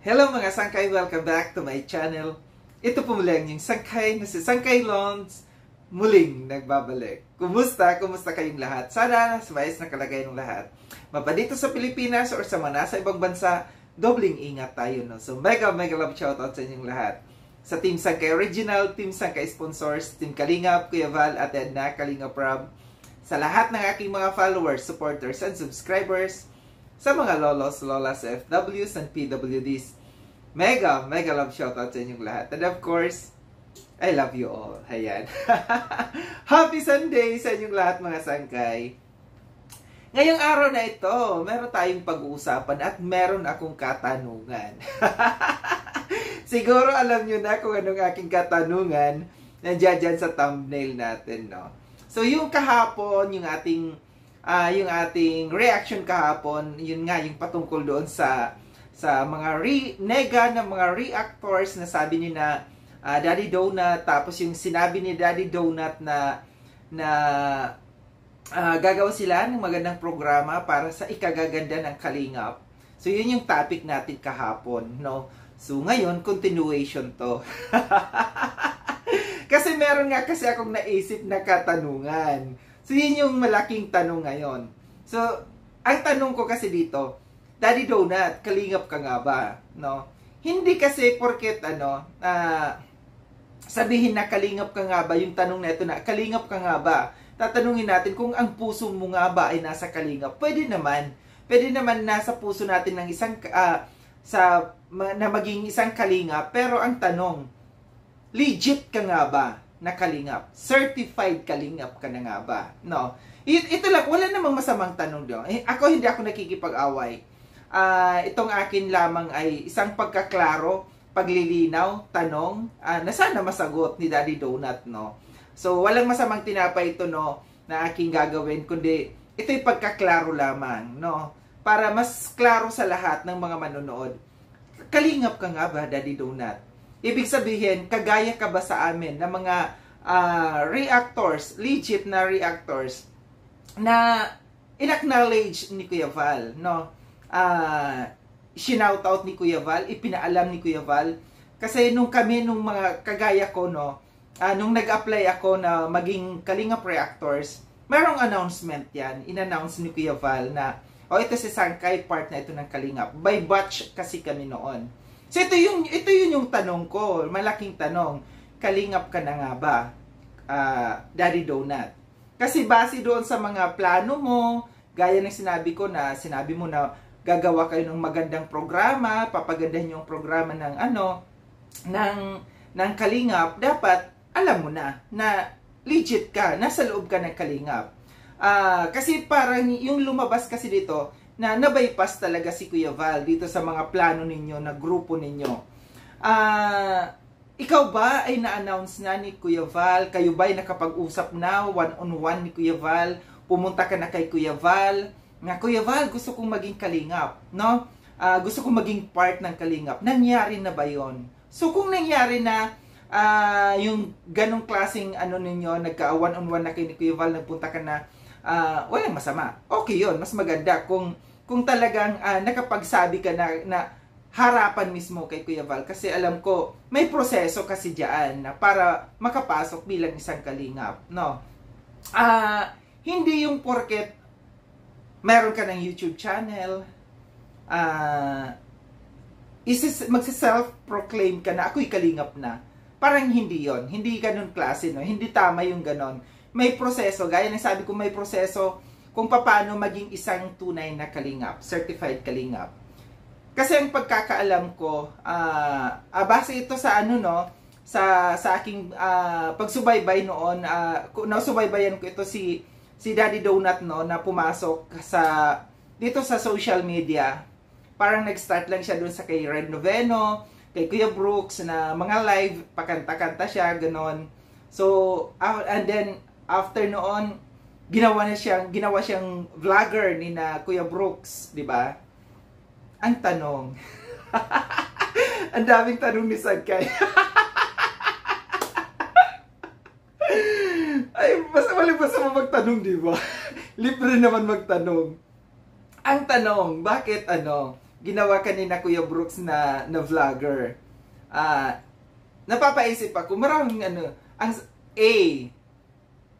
Hello mga sangkay, welcome back to my channel. Ito po muli ang yung sangkay na si Sangkay Lons muling nagbabalik. Kumusta? Kumusta kayong lahat? Sana sa maayos na kalagayan ng lahat. Mapa dito sa Pilipinas or sa mga nasa ibang bansa, dobling ingat tayo, no? So mega love shoutout sa inyong lahat. Sa Team Sangkay Original, Team Sangkay Sponsors, Team Kalingap, Kuya Val at Edna, Kalingap Rob. Sa lahat ng aking mga followers, supporters, and subscribers. Sa mga lolos, lolas, FWs, and PWDs. Mega love shoutout sa inyong lahat. And of course, I love you all. Ayan. Happy Sunday sa inyong lahat mga sangkay. Ngayong araw na ito, meron tayong pag-uusapan at meron akong katanungan. Siguro alam nyo na kung anong aking katanungan nandiyan sa thumbnail natin, no? So yung kahapon, yung ating reaction kahapon, yun nga, yung patungkol doon sa mga nega ng mga reactors na sabi ni na Daddy Donut, tapos yung sinabi ni Daddy Donut na gagawa sila ng magandang programa para sa ikagaganda ng Kalingap. So yun yung topic natin kahapon, no? So ngayon, continuation to. Kasi meron nga kasi akong naisip na katanungan. So yun yung malaking tanong ngayon. So ang tanong ko kasi dito, Daddy Donut, kalingap ka nga ba? No? Hindi kasi porket sabihin na kalingap ka nga ba, yung tanong na ito na kalingap ka nga ba? Tatanungin natin kung ang puso mo nga ba ay nasa kalingap. Pwede naman. Pwede naman nasa puso natin ng isang na maging isang kalingap, pero ang tanong, legit ka nga ba na kalingap? Certified kalingap ka na nga ba? No? Ito lang, wala namang masamang tanong doon. Hindi ako nakikipag-away. Itong akin lamang ay isang pagkaklaro, paglilinaw, tanong, na sana masagot ni Daddy Donut, no? So, walang masamang tinapay ito, no, na aking gagawin, kundi ito'y pagkaklaro lamang, no? Para mas klaro sa lahat ng mga manonood. Kalingap ka nga ba, Daddy Donut? Ibig sabihin, kagaya ka ba sa amin na mga reactors, legit na reactors, na in-acknowledge ni Kuya Val, no? Shoutout ni Kuya Val, ipinaalam ni Kuya Val. Kasi nung mga kagaya ko, no, nung nag-apply ako na maging Kalingap Reactors, merong announcement yan. In-announce ni Kuya Val na, ito si Sangkay, part na ito ng Kalingap. By batch kasi kami noon. So ito yun yung tanong ko, malaking tanong. Kalingap ka na nga ba, Daddy Donut? Kasi base doon sa mga plano mo, gaya ng sinabi mo na gagawa kayo ng magandang programa, papagandahin yung programa ng Kalingap, dapat alam mo na legit ka, nasa loob ka ng Kalingap. Kasi parang yung lumabas kasi dito, na nabypass talaga si Kuya Val dito sa mga plano ninyo, na grupo ninyo. Ikaw ba ay na-announce na ni Kuya Val? Kayo ba ay nakapag-usap na one-on-one ni Kuya Val? Pumunta ka na kay Kuya Val? Nga, Kuya Val, gusto kong maging Kalingap, no? Gusto kong maging part ng Kalingap. Nangyari na ba yon? So, kung nangyari na yung ganong klaseng ninyo, nagka-one-on-one na kayo ni Kuya Val, nagpunta ka na, walang masama. Okay yon, mas maganda kung talagang nakapagsabi ka na harapan mismo kay Kuya Val. Kasi alam ko, may proseso kasi dyan na para makapasok bilang isang Kalingap, no? Hindi yung porket meron ka ng YouTube channel, magsa-self-proclaim ka na ako'y Kalingap na. Parang hindi yon, hindi ganun klase, no? Hindi tama yung ganon. May proseso, gaya ng sabi ko, may proseso kung paano maging isang tunay na Kalingap, certified Kalingap. Kasi ang pagkakaalam ko, base ito sa sa aking pagsubaybay noon, nasubaybayan ko ito si Daddy Donut, no, na pumasok dito sa social media. Parang nag-start lang siya doon sa kay Red Noveno, kay Kuya Brooks, na mga live, pakanta-kanta siya, ganon. So, and then, after noon, ginawa siyang vlogger ni na Kuya Brooks, di ba? Ang tanong, ang daming tanong ni Sangkay. Ay, basta mo magtanong, di ba? Libre naman magtanong. Ang tanong, bakit ginawa kanina Kuya Brooks na vlogger. Napapaisip ako, maraming ang A,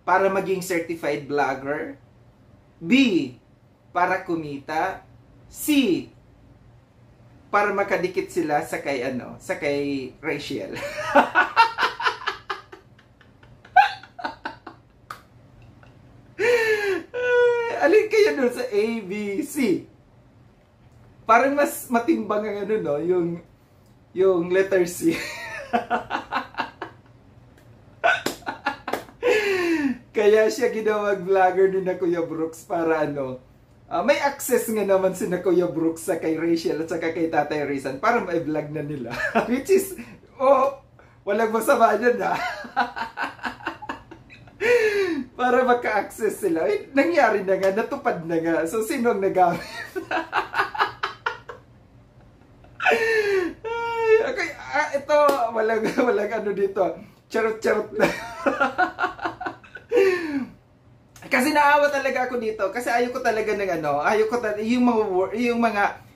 para maging certified vlogger. B, para kumita. C, para makadikit sila sa kay Rachel. Alin kayo dun sa A, B, C? Parang mas matimbang ang yung letter C. Kaya siya ginawag vlogger ni na Kuya Brooks para may access nga naman si na Kuya Brooks sa kay Rachel at saka kay Tatay Rizan para ma-vlog na nila. Which is, walang masama dyan para maka-access sila. Nangyari na nga, natupad na nga. So, sino ang nagamit? Okay, ito, walang dito. Charot-charot na. Kasi naawa talaga ako dito. Kasi ayoko talaga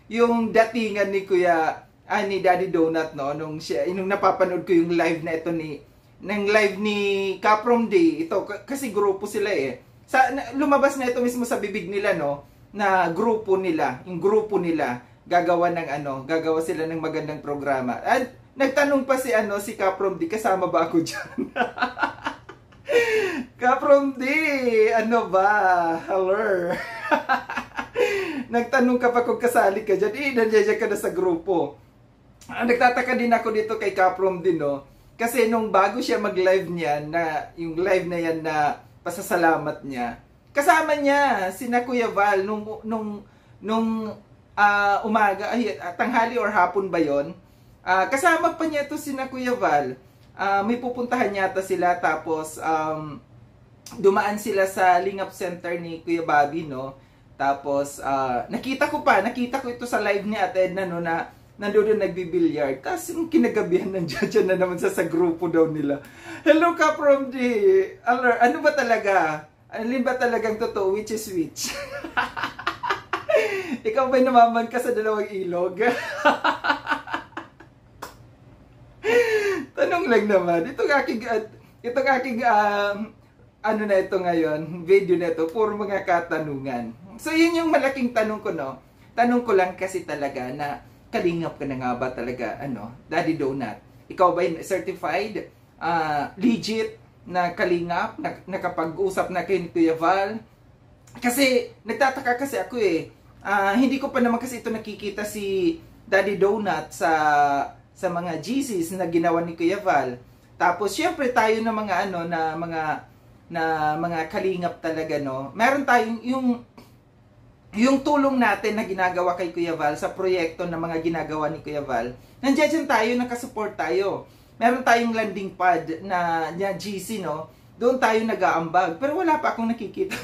yung datingan ni Kuya, ni Daddy Donut, nung napapanood ko yung live na ito ng live ni Kaprom Day, ito, kasi grupo sila lumabas na ito mismo sa bibig nila, na grupo nila, gagawa sila ng magandang programa. At nagtanong pa si Kaprom Day, kasama ba ako dyan? Kaprom Day, hello? Nagtanong ka pa kung kasali ka dyan, nandiyan ka na sa grupo. Nagtataka din ako dito kay Kaprom Day, kasi nung bago siya mag-live niyan, yung live na yan na pasasalamat niya, kasama niya sina Kuya Val nung umaga, tanghali or hapon ba yon? Kasama pa niya to sina Kuya Val. May pupuntahan yata sila, tapos dumaan sila sa Lingap Center ni Kuya Bobby, Tapos nakita ko ito sa live ni Ate Edna, na nandoon nagbibilyard. Tapos yung kinagabihan nandiyan na naman sa grupo daw nila. Hello ka from the... Ano ba talaga? Alin ba talagang totoo? Which is which? Ikaw ba'y namaman ka sa dalawang ilog? Tanong lang naman. Itong aking na ito ngayon, video na ito, puro mga katanungan. So yun yung malaking tanong ko, Tanong ko lang kasi talaga na, kalingap ka na nga ba talaga, Daddy Donut? Ikaw ba certified, legit na kalingap, nakapag-usap na kayo ni Kuya Val? Kasi, nagtataka kasi ako hindi ko pa naman kasi ito nakikita si Daddy Donut sa mga GCs na ginawa ni Kuya Val. Tapos, syempre tayo na mga mga kalingap talaga, Meron tayong yung tulong natin na ginagawa kay Kuya Val sa proyekto na mga ginagawa ni Kuya Val, nandiyan tayo, nakasupport tayo. Meron tayong landing pad na GC, doon tayo nag-aambag. Pero wala pa akong nakikita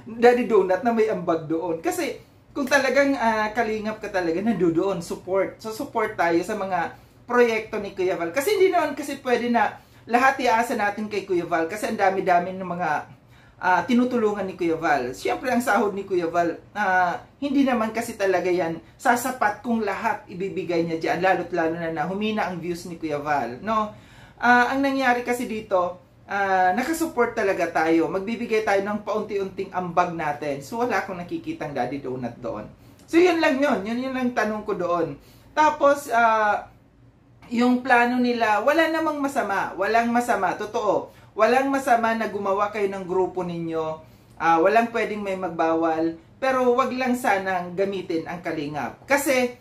Daddy Donut na may ambag doon. Kasi kung talagang kalingap ka talaga, nandoon, support. So support tayo sa mga proyekto ni Kuya Val. Kasi hindi naman kasi pwede na lahat iasa natin kay Kuya Val. Kasi ang dami-dami ng mga tinutulungan ni Kuya Val. Siyempre, ang sahod ni Kuya Val, hindi naman kasi talaga yan sasapat kung lahat ibibigay niya dyan, lalo't lalo na humina ang views ni Kuya Val. Ang nangyari kasi dito, nakasupport talaga tayo. Magbibigay tayo ng paunti-unting ambag natin. So, wala akong nakikitang Daddy Donut doon. So, yun lang yun. Yun lang tanong ko doon. Tapos, yung plano nila, wala namang masama. Walang masama. Totoo. Walang masama na gumawa kayo ng grupo ninyo. Walang pwedeng may magbawal. Pero wag lang sanang gamitin ang kalingap. Kasi,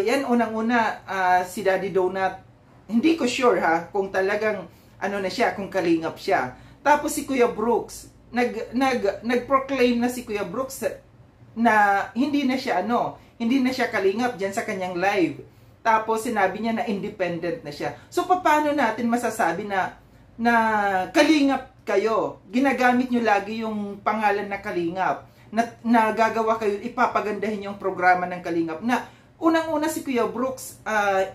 yan unang-una, si Daddy Donut, hindi ko sure kung talagang kung kalingap siya. Tapos si Kuya Brooks, nag-proclaim na si Kuya Brooks na hindi na siya kalingap dyan sa kanyang live. Tapos sinabi niya na independent na siya. So, paano natin masasabi na kalingap kayo, ginagamit nyo lagi yung pangalan na kalingap, na gagawa kayo, ipapagandahin yung programa ng kalingap, na unang-una si Kuya Brooks,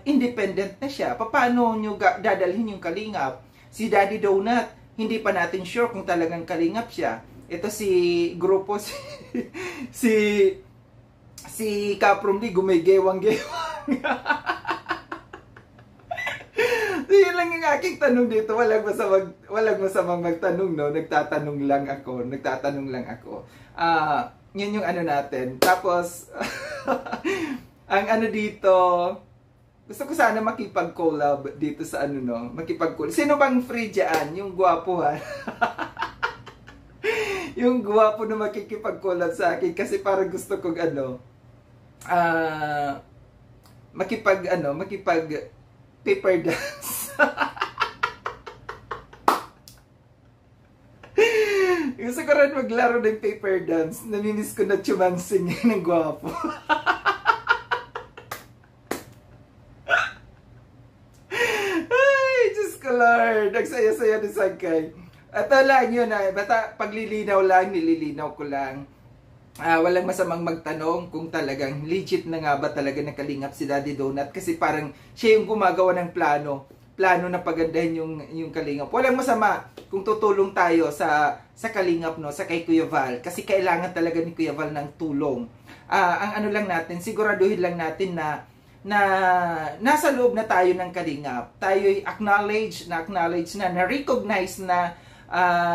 independent na siya. Paano nyo dadalhin yung kalingap? Si Daddy Donut, hindi pa natin sure kung talagang kalingap siya. Ito si grupo, si si Kaprom di gumigewang-gewang. So, yun lang yung aking tanong dito. Walang masamang magtanong, no? Nagtatanong lang ako. Yun yung ano natin. Tapos, ang ano dito, gusto ko sana makipag-collab dito sa ano, no? Makipag-collab. Sino bang free dyan? Yung gwapo, ha? Yung gwapo na makikipag-collab sa akin kasi parang gusto kong ano, makipag paper dance. Gusto ko rin maglaro ng paper dance. Namimiss ko na chumansing ng gwapo. Ay, Diyos ko Lord. Ang saya-saya ni Sangkay. At lang yun, basta paglilinaw lang, nililinaw ko lang. Walang masamang magtanong kung talagang legit na nga ba talaga nakalingap si Daddy Donut kasi parang siya yung gumagawa ng plano na pagandahin yung kalingap. Walang masama kung tutulong tayo sa kalingap, no, sa kay Kuya Val kasi kailangan talaga ni Kuya Val ng tulong. Ang ano lang natin, siguraduhin lang natin na nasa loob na tayo ng kalingap. Tayo'y acknowledge na na-recognize na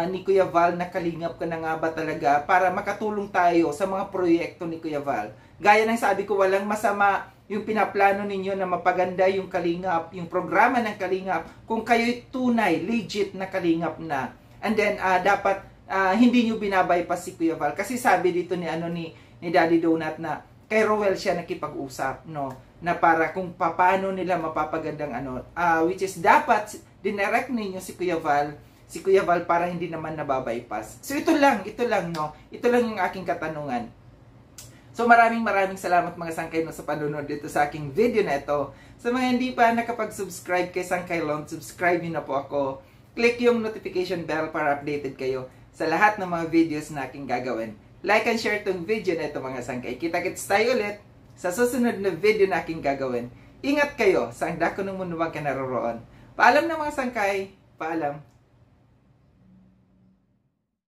ni Kuya Val na kalingap ka na nga ba talaga para makatulong tayo sa mga proyekto ni Kuya Val. Gaya ng sabi ko, walang masama yung pinaplano ninyo na mapaganda yung kalingap, yung programa ng kalingap, kung kayo'y tunay, legit na kalingap na. And then, dapat hindi nyo binabypass si Kuya Val. Kasi sabi dito ni Daddy Donut na kay Roel siya nakipag-usap, no? Na para kung paano nila mapapagandang which is dapat dinirect ninyo si Kuya Val para hindi naman nababypass. So ito lang, no? Ito lang yung aking katanungan. So maraming salamat mga Sangkay, no, sa panonood dito sa aking video na ito. Sa mga hindi pa nakapag-subscribe kay Sangkay Lon, subscribe nyo na po ako. Click yung notification bell para updated kayo sa lahat ng mga videos na aking gagawin. Like and share tong video na ito mga Sangkay. Kita-kits tayo ulit sa susunod na video na aking gagawin. Ingat kayo sa ang dako ng mundo ka naroroon. Paalam na mga Sangkay. Paalam.